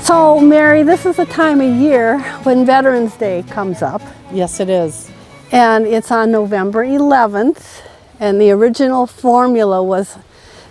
So, Mary, this is the time of year when Veterans Day comes up. Yes, it is. And it's on November 11th. And the original formula was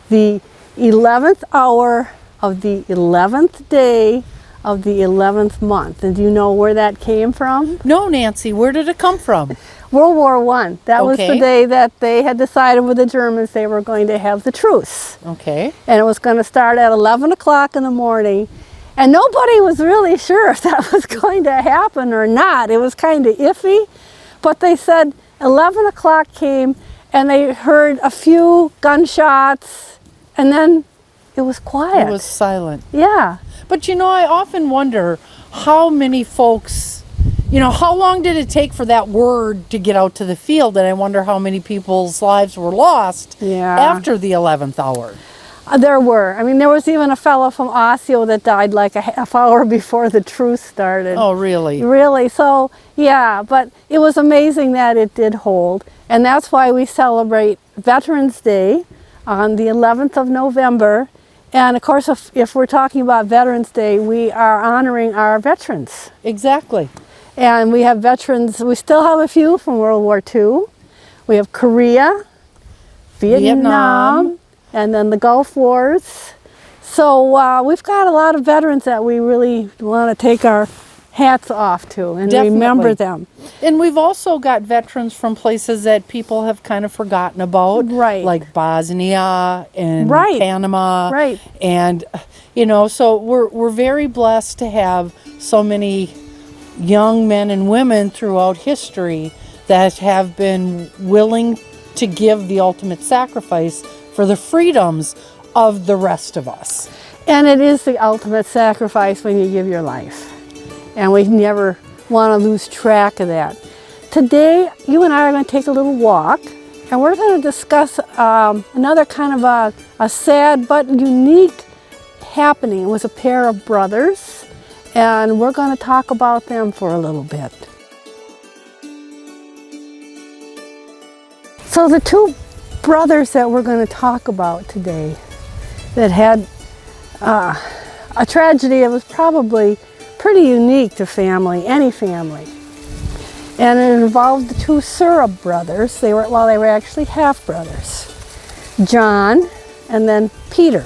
the 11th hour of the 11th day of the 11th month. And do you know where that came from? No, Nancy, where did it come from? World War I. That was the Okay. day that they had decided with the Germans they were going to have the truce. Okay. And it was going to start at 11 o'clock in the morning. And nobody was really sure if that was going to happen or not. It was kind of iffy. But they said 11 o'clock came and they heard a few gunshots and then it was quiet. It was silent. Yeah. But you know, I often wonder how many folks, how long did it take for that word to get out to the field? And I wonder how many people's lives were lost after the 11th hour. There were. I mean, there was even a fellow from Osseo that died like a half hour before the truce started. Oh, really? Really. So, yeah, but it was amazing that it did hold. And that's why we celebrate Veterans Day on the 11th of November. And of course, if we're talking about Veterans Day, we are honoring our veterans. Exactly. And we have veterans, we still have a few from World War II. We have Korea, Vietnam, and then the Gulf Wars. So we've got a lot of veterans that we really want to take our hats off to and remember them. And we've also got veterans from places that people have kind of forgotten about. Right. Like Bosnia and Right. Panama. Right. And, so we're very blessed to have so many young men and women throughout history that have been willing to give the ultimate sacrifice for the freedoms of the rest of us. And it is the ultimate sacrifice when you give your life. And we never want to lose track of that. Today, you and I are going to take a little walk, and we're going to discuss another kind of a sad but unique happening. It was a pair of brothers, and we're going to talk about them for a little bit. So the two brothers that we're going to talk about today that had a tragedy that was probably pretty unique to any family. And it involved the two Sura brothers. They were actually half brothers. John and then Peter.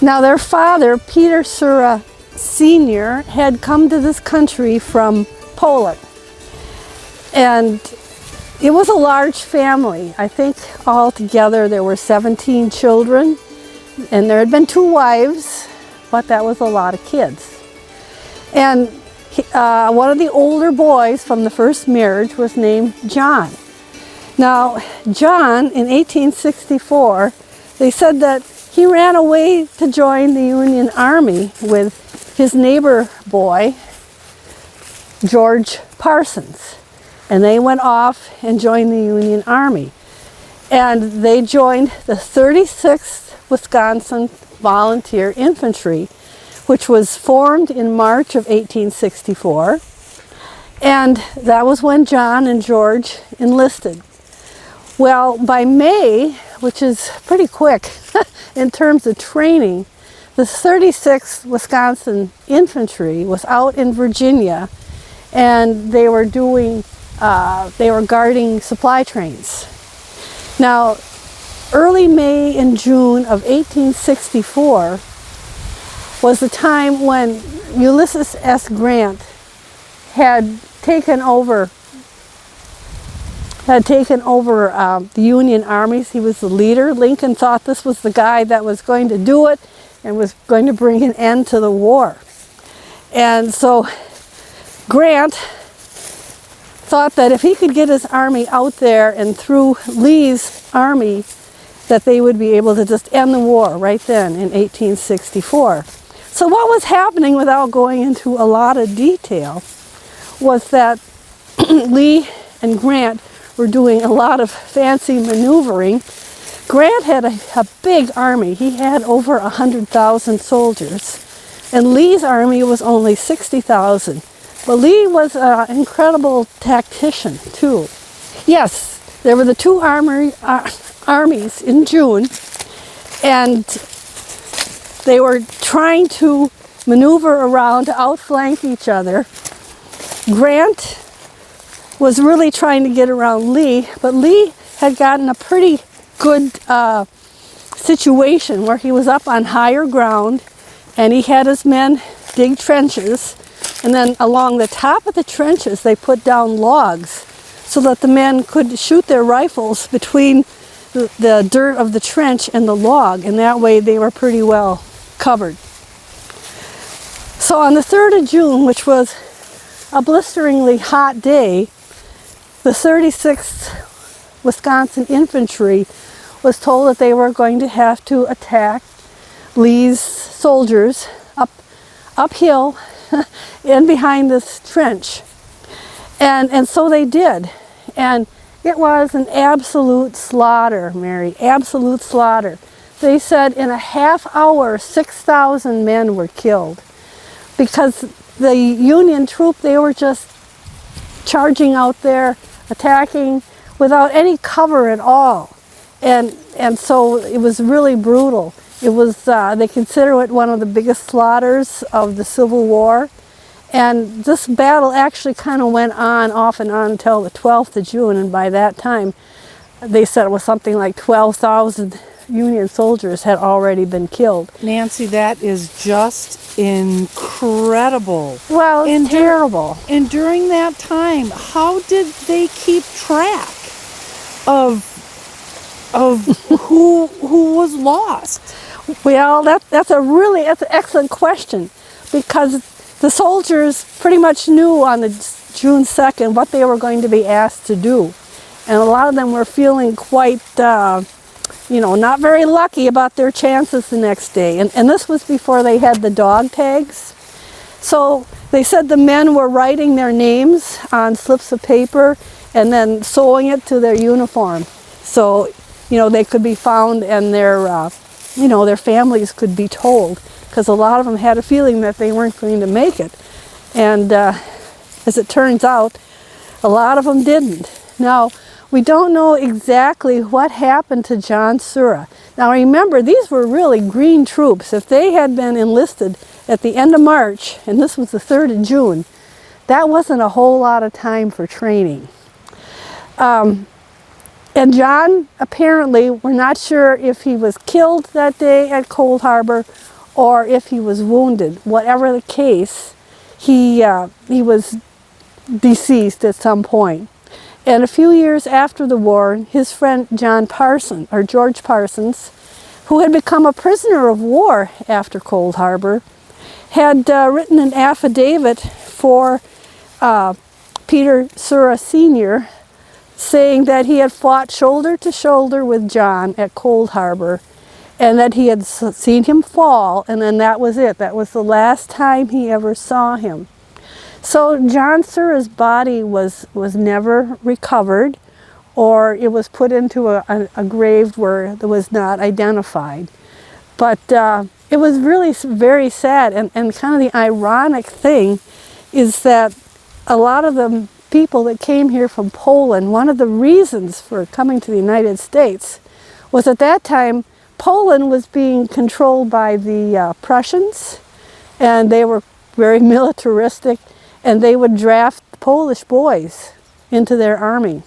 Now their father, Peter Sura Jr., had come to this country from Poland. And it was a large family. I think altogether there were 17 children. And there had been 2 wives, but that was a lot of kids. And one of the older boys from the first marriage was named John. Now, John, in 1864, they said that he ran away to join the Union Army with his neighbor boy, George Parsons. And they went off and joined the Union Army. And they joined the 36th Wisconsin Volunteer Infantry, which was formed in March of 1864. And that was when John and George enlisted. Well, by May, which is pretty quick in terms of training, the 36th Wisconsin Infantry was out in Virginia, and they were guarding supply trains. Now, early May and June of 1864 was the time when Ulysses S. Grant had taken over the Union armies. He was the leader. Lincoln thought this was the guy that was going to do it and was going to bring an end to the war. And so Grant thought that if he could get his army out there and through Lee's army, that they would be able to just end the war right then in 1864. So what was happening, without going into a lot of detail, was that Lee and Grant were doing a lot of fancy maneuvering. Grant had a big army. He had over 100,000 soldiers. And Lee's army was only 60,000. But Lee was an incredible tactician, too. Yes, there were the two armies in June. And they were trying to maneuver around to outflank each other. Grant was really trying to get around Lee, but Lee had gotten a pretty good situation where he was up on higher ground and he had his men dig trenches, and then along the top of the trenches they put down logs so that the men could shoot their rifles between the dirt of the trench and the log, and that way they were pretty well covered. So on the 3rd of June, which was a blisteringly hot day, the 36th Wisconsin Infantry was told that they were going to have to attack Lee's soldiers uphill and behind this trench. And so they did. And it was an absolute slaughter, Mary, absolute slaughter. They said in a half hour, 6,000 men were killed because the Union troop, they were just charging out there, attacking without any cover at all. And so it was really brutal. It was, they consider it one of the biggest slaughters of the Civil War. And this battle actually kind of went on, off and on, until the 12th of June, and by that time, they said it was something like 12,000 Union soldiers had already been killed. Nancy, that is just incredible. Well, it's terrible. And during that time, how did they keep track of who was lost? Well, that's an excellent question, because the soldiers pretty much knew on the June 2nd what they were going to be asked to do. And a lot of them were feeling quite, not very lucky about their chances the next day. And this was before they had the dog tags. So they said the men were writing their names on slips of paper and then sewing it to their uniform. So, they could be found and their families could be told, because a lot of them had a feeling that they weren't going to make it. And as it turns out, a lot of them didn't. Now, we don't know exactly what happened to John Sura. Now remember, these were really green troops. If they had been enlisted at the end of March, and this was the 3rd of June, that wasn't a whole lot of time for training. And John, apparently, we're not sure if he was killed that day at Cold Harbor or if he was wounded. Whatever the case, he was deceased at some point. And a few years after the war, his friend George Parsons, who had become a prisoner of war after Cold Harbor, had written an affidavit for Peter Sura Sr., saying that he had fought shoulder to shoulder with John at Cold Harbor, and that he had seen him fall, and then that was it. That was the last time he ever saw him. So John Sura's body was never recovered, or it was put into a grave where it was not identified. But it was really very sad, and kind of the ironic thing is that a lot of the people that came here from Poland, one of the reasons for coming to the United States was at that time Poland was being controlled by the Prussians, and they were very militaristic, and they would draft Polish boys into their army.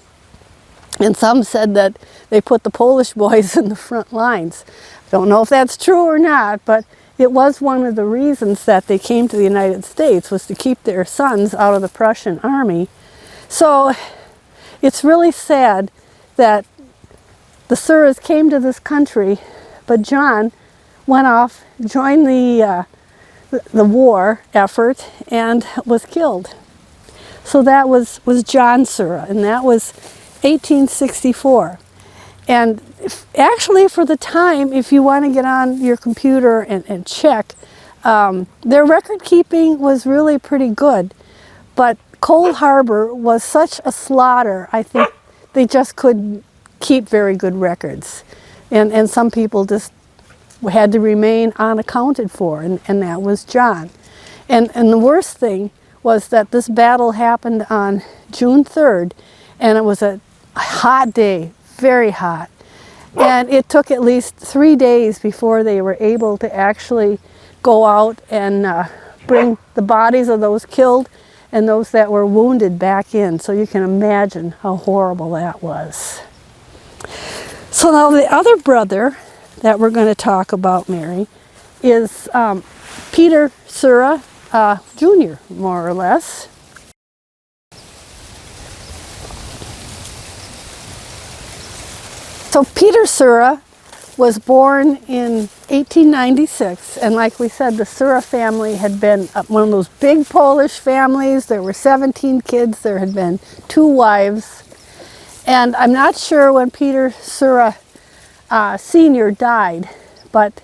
And some said that they put the Polish boys in the front lines. Don't know if that's true or not, but it was one of the reasons that they came to the United States, was to keep their sons out of the Prussian army. So it's really sad that the Suras came to this country, but John went off, joined the war effort, and was killed. So that was John Sura, and that was 1864. And actually, for the time, if you want to get on your computer and check, their record keeping was really pretty good. But Cold Harbor was such a slaughter, I think they just couldn't keep very good records. And some people just had to remain unaccounted for, and that was John. And the worst thing was that this battle happened on June 3rd, and it was a hot day, very hot. And it took at least 3 days before they were able to actually go out and bring the bodies of those killed and those that were wounded back in. So you can imagine how horrible that was. So now the other brother that we're going to talk about, Mary, is Peter Sura Jr., more or less. So Peter Sura was born in 1896, and like we said, the Sura family had been one of those big Polish families. There were 17 kids. There had been 2 wives. And I'm not sure when Peter Sura Sr. died, but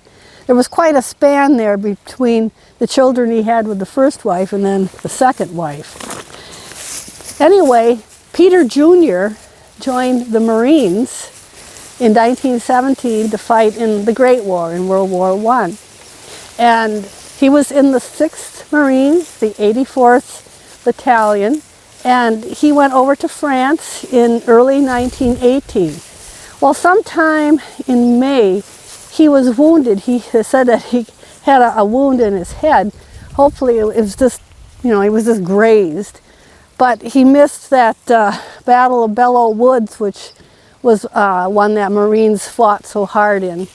there was quite a span there between the children he had with the first wife and then the second wife. Anyway, Peter Jr. joined the Marines in 1917 to fight in the Great War, in World War I. And he was in the 6th Marines, the 84th Battalion, and he went over to France in early 1918. Well, sometime in May, he was wounded. He said that he had a wound in his head. Hopefully it was just, he was just grazed. But he missed that Battle of Belleau Woods, which was one that Marines fought so hard in.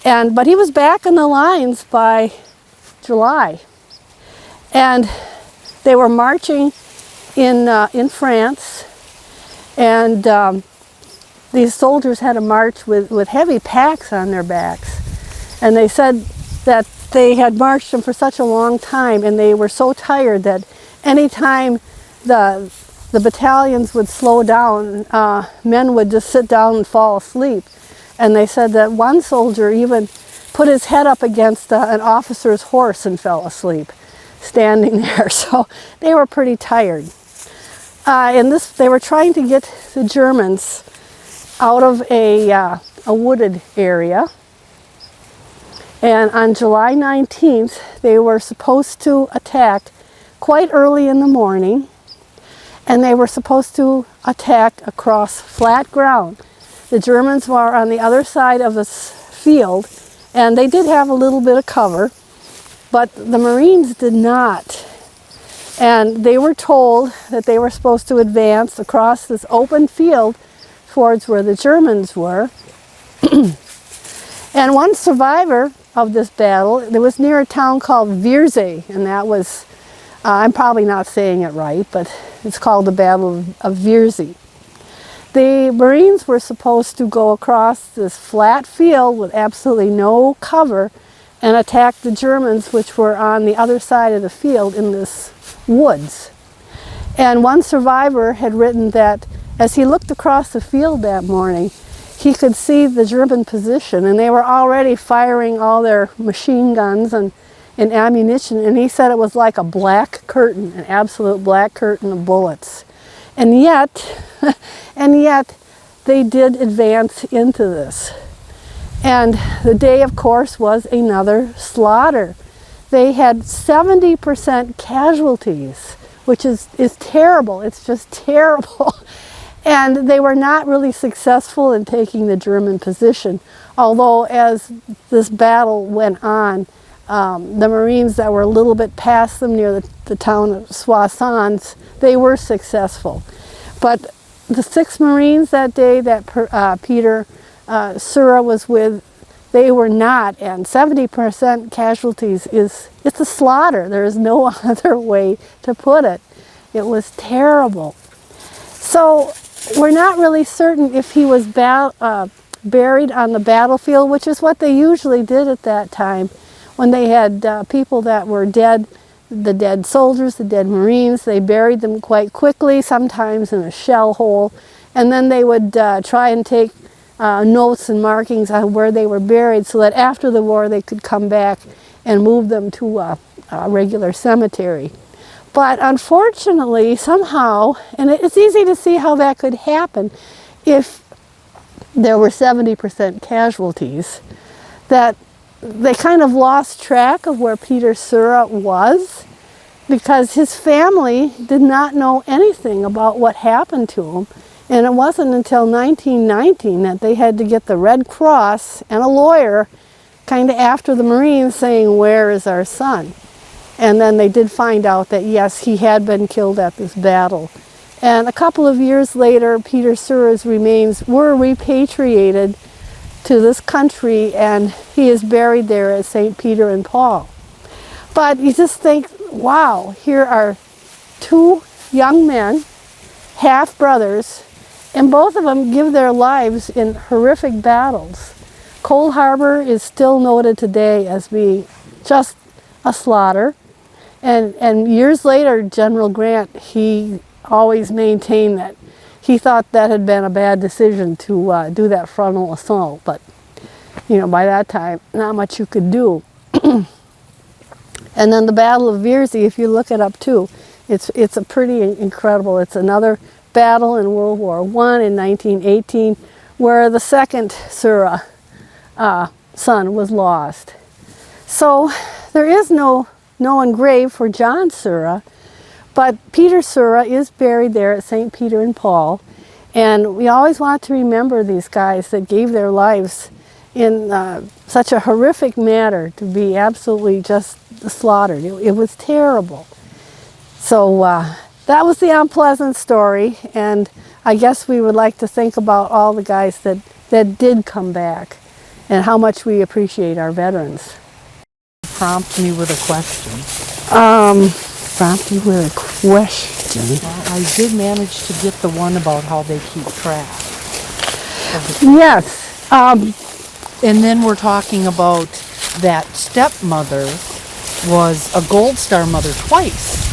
But he was back in the lines by July. And they were marching in France, and these soldiers had to march with heavy packs on their backs. And they said that they had marched them for such a long time, and they were so tired that anytime the battalions would slow down, men would just sit down and fall asleep. And they said that one soldier even put his head up against an officer's horse and fell asleep, standing there. So they were pretty tired. They were trying to get the Germans out of a wooded area. And on July 19th, they were supposed to attack quite early in the morning. And they were supposed to attack across flat ground. The Germans were on the other side of this field, and they did have a little bit of cover, but the Marines did not. And they were told that they were supposed to advance across this open field towards where the Germans were. And one survivor of this battle, it was near a town called Virzi, and that was, I'm probably not saying it right, but it's called the Battle of Virzi. The Marines were supposed to go across this flat field with absolutely no cover and attack the Germans, which were on the other side of the field in this woods. And one survivor had written that as he looked across the field that morning, he could see the German position, and they were already firing all their machine guns and ammunition, and he said it was like a black curtain, an absolute black curtain of bullets. And yet they did advance into this. And the day, of course, was another slaughter. They had 70% casualties, which is terrible. It's just terrible. And they were not really successful in taking the German position, although as this battle went on, the Marines that were a little bit past them near the town of Soissons, they were successful. But the 6 Marines that day that Peter Sura was with, they were not, and 70% casualties it's a slaughter. There is no other way to put it. It was terrible. So we're not really certain if he was buried on the battlefield, which is what they usually did at that time. When they had people that were dead, the dead soldiers, the dead Marines, they buried them quite quickly, sometimes in a shell hole, and then they would try and take notes and markings on where they were buried so that after the war they could come back and move them to a regular cemetery. But unfortunately, somehow, and it's easy to see how that could happen if there were 70% casualties, that they kind of lost track of where Peter Sura was, because his family did not know anything about what happened to him. And it wasn't until 1919 that they had to get the Red Cross and a lawyer kind of after the Marines saying, where is our son? And then they did find out that yes, he had been killed at this battle. And a couple of years later, Peter Sura's remains were repatriated to this country, and he is buried there at St. Peter and Paul. But you just think, wow, here are two young men, half-brothers, and both of them give their lives in horrific battles. Cold Harbor is still noted today as being just a slaughter. And years later, General Grant, he always maintained that he thought that had been a bad decision to do that frontal assault. But, you know, by that time, not much you could do. And then the Battle of Virzi, if you look it up too, it's a pretty incredible. It's another battle in World War I in 1918, where the second Sura son was lost. So there is no known grave for John Sura, but Peter Sura is buried there at St. Peter and Paul, and we always want to remember these guys that gave their lives in such a horrific manner, to be absolutely just slaughtered. It was terrible. So that was the unpleasant story, and I guess we would like to think about all the guys that did come back and how much we appreciate our veterans. Prompt me with a question. Prompt you with a question. Well, I did manage to get the one about how they keep track. Yes. And then we're talking about that stepmother was a Gold Star mother twice.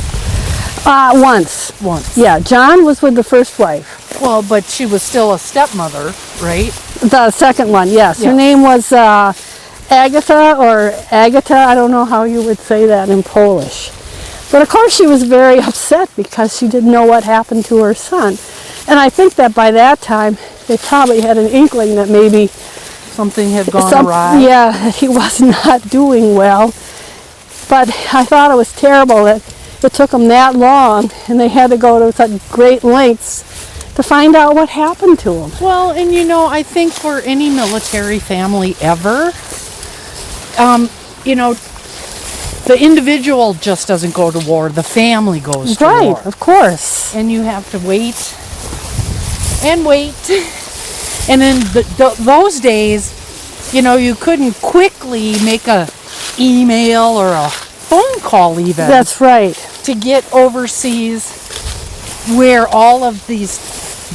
Once. Once. Yeah, John was with the first wife. Well, but she was still a stepmother, right? The second one, yes. Her Yes. name was Agatha or Agata. I don't know how you would say that in Polish. But of course she was very upset because she didn't know what happened to her son. And I think that by that time they probably had an inkling that maybe Something had gone awry. yeah, that he was not doing well. But I thought it was terrible that it took them that long and they had to go to such great lengths to find out what happened to him. Well, and you know, I think for any military family ever, you know, the individual just doesn't go to war, the family goes to war. Right, of course. And you have to wait and wait. And in those days, you know, you couldn't quickly make a email or a phone call even. That's right. To get overseas where all of these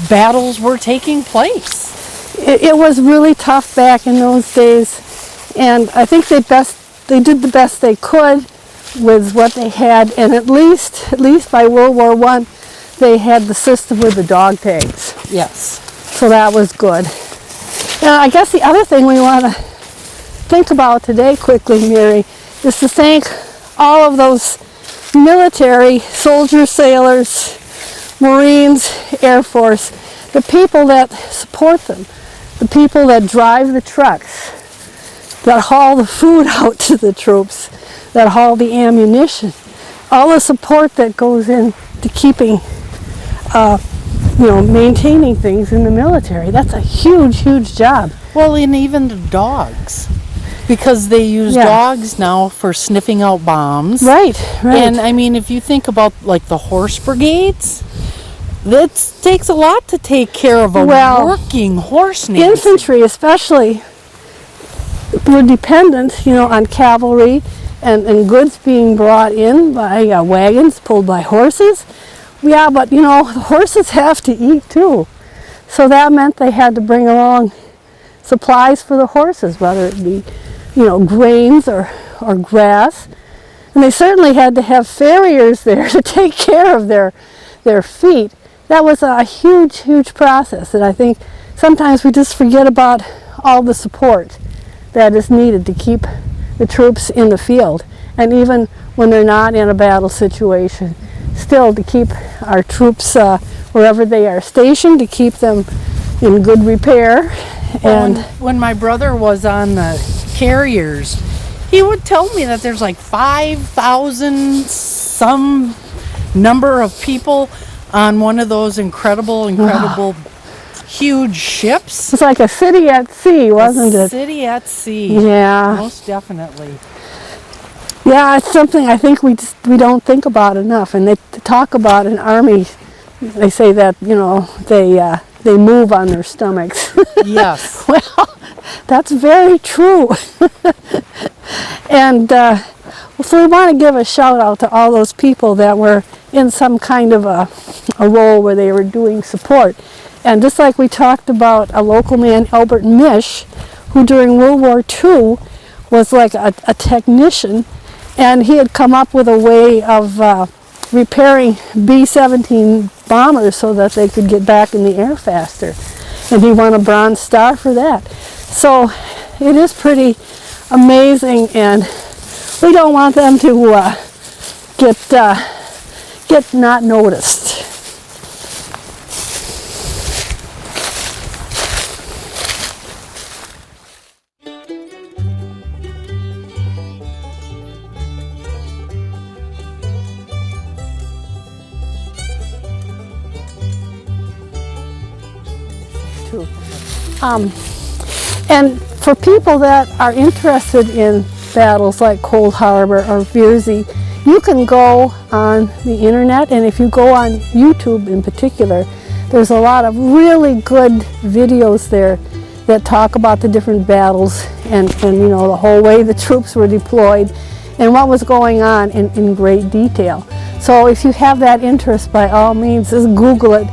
battles were taking place. It was really tough back in those days, and I think they did the best they could with what they had, and at least by World War I, they had the system with the dog tags. Yes. So that was good. I guess the other thing we want to think about today quickly, Mary, is to thank all of those military, soldiers, sailors, Marines, Air Force, the people that support them, the people that drive the trucks, that haul the food out to the troops, that haul the ammunition, all the support that goes in to keeping, you know, maintaining things in the military. That's a huge, huge job. Well, and even the dogs, because they use dogs now for sniffing out bombs. Right, right. And I mean, if you think about like the horse brigades, that takes a lot to take care of a working horse. Infantry especially were dependent, you know, on cavalry and goods being brought in by wagons pulled by horses. Yeah, but you know, the horses have to eat too. So that meant they had to bring along supplies for the horses, whether it be, you know, grains or grass. And they certainly had to have farriers there to take care of their feet. That was a huge, huge process, and I think sometimes we just forget about all the support that is needed to keep the troops in the field, and even when they're not in a battle situation, still to keep our troops wherever they are stationed, to keep them in good repair. And when my brother was on the carriers, he would tell me that there's like 5,000 some number of people on one of those incredible huge ships. It's like a city at sea, wasn't it? City at sea. Yeah. Most definitely. Yeah, it's something I think we don't think about enough. And they talk about an army. They say that, you know, they move on their stomachs. Yes. Well, that's very true. And so we want to give a shout out to all those people that were in some kind of a role where they were doing support. And just like we talked about a local man, Albert Misch, who during World War II was like a technician, and he had come up with a way of repairing B-17 bombers so that they could get back in the air faster. And he won a Bronze Star for that. So it is pretty amazing, and we don't want them to get not noticed. And for people that are interested in battles like Cold Harbor or Virzi, you can go on the internet, and if you go on YouTube in particular, there's a lot of really good videos there that talk about the different battles and you know, the whole way the troops were deployed and what was going on in great detail. So if you have that interest, by all means, just Google it